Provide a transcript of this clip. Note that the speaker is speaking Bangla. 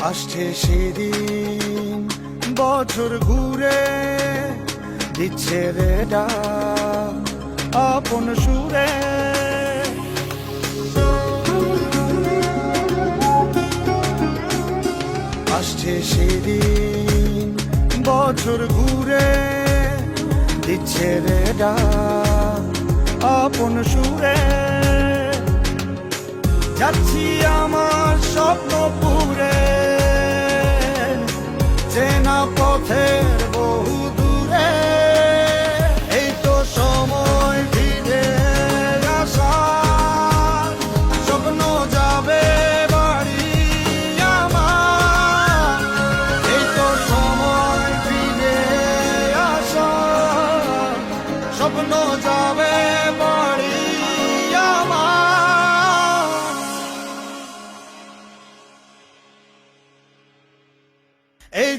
আসছে সেদিন বছর ঘুরে দিচ্ছে রে ডাক আপন সুরে। আসছে সেদিন বছর ঘুরে দিচ্ছে রে ডাক আপন সুরে। যাচ্ছি আমার স্বপ্ন পুরে চেনা পথের বহু দূরে। এই তো সময় ফিরে আসার, স্বপ্ন যাবে বাড়ি আমার। এই তো সময় ফিরে আসার, স্বপ্ন যাবে বাড়ি আমার। এই